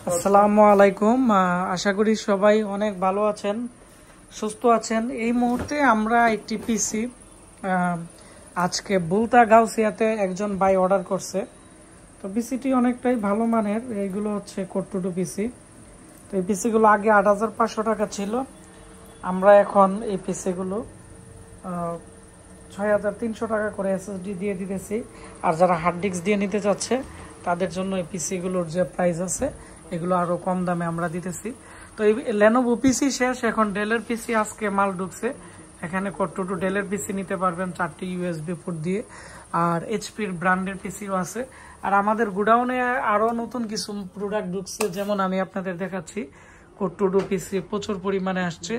আসসালামু আলাইকুম। আশা করি সবাই অনেক ভালো আছেন, সুস্থ আছেন। এই মুহূর্তে আমরা একটি পিসি আজকে বুলতা গাউসিয়াতে একজন ভাই অর্ডার করছে। তো পিসিটি অনেকটাই ভালো মানের। এইগুলো হচ্ছে কোট্টুটু পিসি। তো এই পিসিগুলো আগে ৮৫০০ টাকা ছিল, আমরা এখন এই পিসিগুলো ৬৩০০ টাকা করে এসএসডি দিয়ে দিতেছি। আর যারা হার্ড ডিস্ক দিয়ে নিতে চাচ্ছে তাদের জন্য এই পিসিগুলোর যে প্রাইস আছে এগুলো আরো কম দামে আমরা দিতেছি। তো এই লেনোভো পিসি শেষ, এখন ডেলের পিসি আজকে মাল ঢুকছে। এখানে কোট্টুটু ডেলের পিসি নিতে পারবেন 4টি ইউএসবি পোর্ট দিয়ে। আর এইচপির ব্র্যান্ডের পিসিও আছে। আর আমাদের গোডাউনে আরো নতুন কিছু প্রোডাক্ট ঢুকছে, যেমন আমি আপনাদের দেখাচ্ছি। কোট্টুটু পিসি প্রচুর পরিমাণে আসছে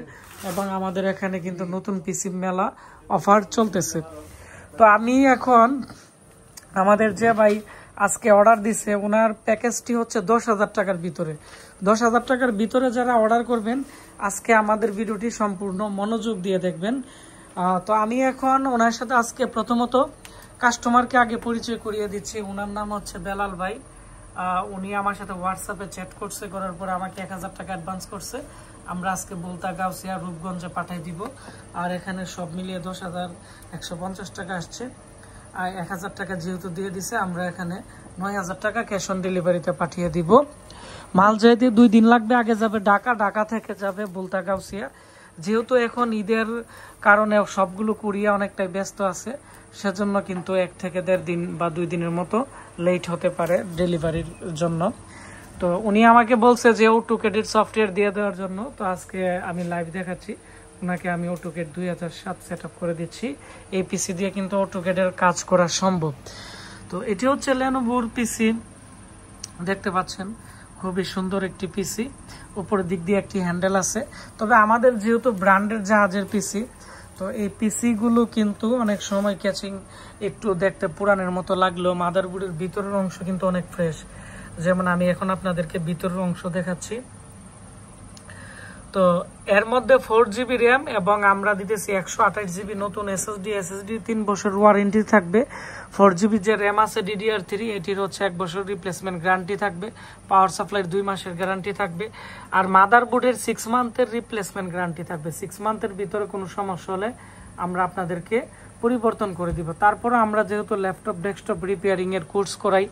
এবং আমাদের এখানে কিন্তু নতুন পিসি মেলা অফার চলতেছে। তো আমি এখন আমাদের যে ভাই আজকে অর্ডার দিছে ওনার প্যাকেজটি হচ্ছে ১০,০০০ টাকার ভিতরে। ১০,০০০ টাকার ভিতরে যারা অর্ডার করবেন আজকে আমাদের ভিডিওটি সম্পূর্ণ মনোযোগ দিয়ে দেখবেন। তো আমি এখন ওনার সাথে আজকে প্রথমত কাস্টমারকে আগে পরিচয় করিয়ে দিচ্ছি। ওনার নাম হচ্ছে বেলাল ভাই। উনি আমার সাথে হোয়াটসঅ্যাপে চ্যাট করছে, করার পরে আমাকে ১,০০০ টাকা অ্যাডভান্স করছে। আমরা আজকে বুলতা গাউসিয়া রূপগঞ্জে পাঠিয়ে দিব। আর এখানে সব মিলিয়ে ১০,১৫০ টাকা আসছে। আর ১,০০০ টাকা যেহেতু দিয়ে দিছে, আমরা এখানে ৯,০০০ টাকা ক্যাশ অন ডেলিভারিতে পাঠিয়ে দিব। মাল যেহেতু 2 দিন লাগবে, আগে যাবে ঢাকা, ঢাকা থেকে যাবে বুলতা গাউসিয়া। যেহেতু এখন ঈদের কারণে সবগুলো কুরিয়া অনেকটাই ব্যস্ত আছে, সেজন্য কিন্তু 1 থেকে 1.5 দিন বা 2 দিনের মতো লেট হতে পারে ডেলিভারির জন্য। তো উনি আমাকে বলছে যে অটোক্যাড সফটওয়্যার দিয়ে দেওয়ার জন্য। তো আজকে আমি লাইভ দেখাচ্ছি ওনাকে। আমি অটোক্যাড 2007 সেট আপ করে দিচ্ছি। এই পিসি দিয়ে কিন্তু অটোক্যাডের কাজ করা সম্ভব। তো এটি হচ্ছে লেনোভোর পিসি, দেখতে পাচ্ছেন খুবই সুন্দর একটি পিসি। উপরের দিক দিয়ে একটি হ্যান্ডেল আছে। তবে আমাদের যেহেতু ব্র্যান্ডের জাহাজের পিসি, তো এই পিসি গুলো কিন্তু অনেক সময় ক্যাচিং একটু দেখতে পুরানের মতো লাগলেও মাদারবোর্ডের ভিতরের অংশ কিন্তু অনেক ফ্রেশ। যেমন আমি এখন আপনাদেরকে ভিতরের অংশ দেখাচ্ছি। তো এর মধ্যে 4GB র্যাম এবং আমরা দিতেছি 128GB নতুন এসএসডি 3 বছর ওয়ারেন্টি থাকবে। 4GB যে র্যাম আছে DDR3, এটির হচ্ছে 1 বছর রিপ্লেসমেন্ট গ্যারান্টি থাকবে। পাওয়ার সাপ্লাইয়ের 2 মাসের গ্যারান্টি থাকবে। আর মাদারবোর্ডের 6 মান্থের রিপ্লেসমেন্ট গ্যারান্টি থাকবে। 6 মান্থের ভিতরে কোনো সমস্যা হলে আমরা আপনাদেরকে পরিবর্তন করে দিব। তারপরে আমরা যেহেতু ল্যাপটপ ডেস্কটপ রিপেয়ারিং এর কোর্স করাই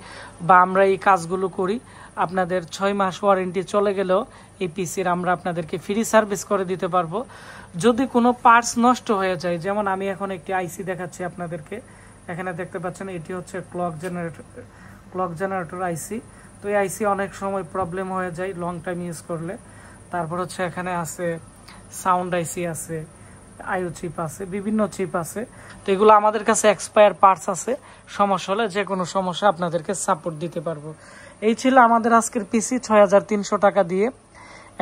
বা আমরা এই কাজগুলো করি, আপনাদের 6 মাস ওয়ারেন্টি চলে গেলেও এই পিসির আমরা আপনাদেরকে ফ্রি সার্ভিস করে দিতে পারবো। যদি কোনো পার্টস নষ্ট হয়ে যায়, যেমন আমি এখন একটি আইসি দেখাচ্ছি আপনাদেরকে। এখানে দেখতে পাচ্ছেন এটি হচ্ছে ক্লক জেনারেটর আইসি। তো এই আইসি অনেক সময় প্রবলেম হয়ে যায় লং টাইম ইউজ করলে। তারপর হচ্ছে এখানে আছে সাউন্ড আইসি আছে, আইও চিপ আছে, বিভিন্ন চিপ আছে। তো এগুলো আমাদের কাছে এক্সপায়ার পার্টস আছে। সমস্যা হলে যে কোনো সমস্যা আপনাদেরকে সাপোর্ট দিতে পারবো। এই ছিল আমাদের আজকের পিসি ৬৩০০ টাকা দিয়ে,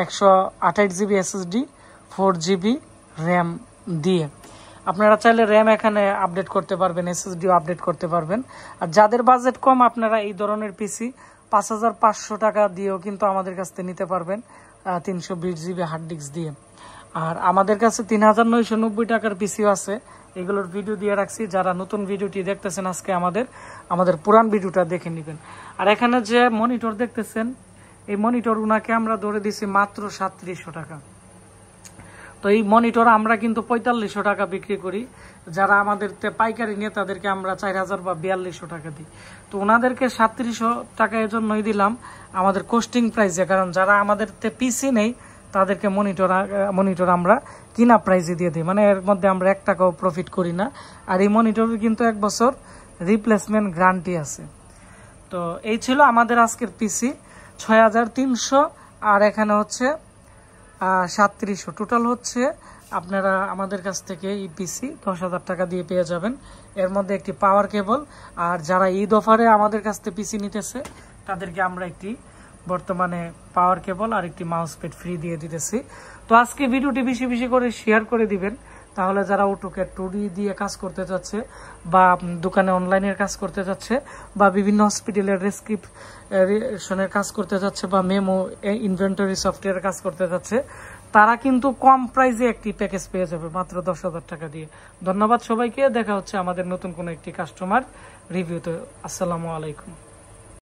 128GB এসএসডি, 4GB র্যাম দিয়ে। আপনারা চাইলে র্যাম এখানে আপডেট করতে পারবেন, এসএসডিও আপডেট করতে পারবেন। আর যাদের বাজেট কম আপনারা এই ধরনের পিসি ৫,৫০০ টাকা দিয়েও কিন্তু আমাদের কাছ থেকে নিতে পারবেন 320GB হার্ড ডিস্ক দিয়ে। আর আমাদের কাছে ৩,৯৯০ টাকার পিসিও আছে, এগুলোর ভিডিও দিয়ে রাখছি। যারা নতুন ভিডিওটি দেখতেছেন আজকে আমাদের পুরান ভিডিওটা দেখে নেবেন। আর এখানে যে মনিটর দেখতেছেন, এই মনিটর উনাকে আমরা ধরে দিছি মাত্র ৩৭০০ টাকা। তো এই মনিটর আমরা কিন্তু ৪৫০০ টাকা বিক্রি করি। যারা আমাদের পাইকারি নিয়ে তাদেরকে আমরা ৪,০০০ বা ৪২০০ টাকা দিই। তো ওনাদেরকে ৩৭০০ টাকা এর জন্যই দিলাম আমাদের কোস্টিং প্রাইসে, কারণ যারা আমাদের পিসি নেই তাদেরকে মনিটর আমরা কিনা প্রাইসে দিয়ে দিই, মানে এর মধ্যে আমরা 1 টাকাও প্রফিট করি না। আর এই মনিটরের কিন্তু 1 বছর রিপ্লেসমেন্ট গ্যারান্টি আছে। তো এই ছিল আমাদের আজকের পিসি ৬৩০০, আর এখানে হচ্ছে ৩৭০০। টোটাল হচ্ছে আপনারা আমাদের কাছ থেকে এই পিসি ১০,০০০ টাকা দিয়ে পেয়ে যাবেন। এর মধ্যে একটি পাওয়ার কেবল। আর যারা ঈদ অফারে আমাদের কাছ থেকে পিসি নিতেছে তাদেরকে আমরা একটি বর্তমানে পাওয়ার কেবল আর একটি মাউস প্যাড ফ্রি দিয়ে দিতেছি। তো আজকে ভিডিওটি বেশি বেশি করে শেয়ার করে দিবেন, তাহলে যারা অটোক্যাড 2D দিয়ে কাজ করতে যাচ্ছে বা দোকানে অনলাইনের কাজ করতে যাচ্ছে বা বিভিন্ন হসপিটালের রেসক্রিপশনের কাজ করতে যাচ্ছে বা মেমো ইনভেন্টরি সফটওয়্যারের কাজ করতে যাচ্ছে, তারা কিন্তু কম প্রাইসে একটি প্যাকেজ পেয়ে যাবে মাত্র ১০,০০০ টাকা দিয়ে। ধন্যবাদ সবাইকে। দেখা হচ্ছে আমাদের নতুন কোনো একটি কাস্টমার রিভিউতে। আসসালামু আলাইকুম।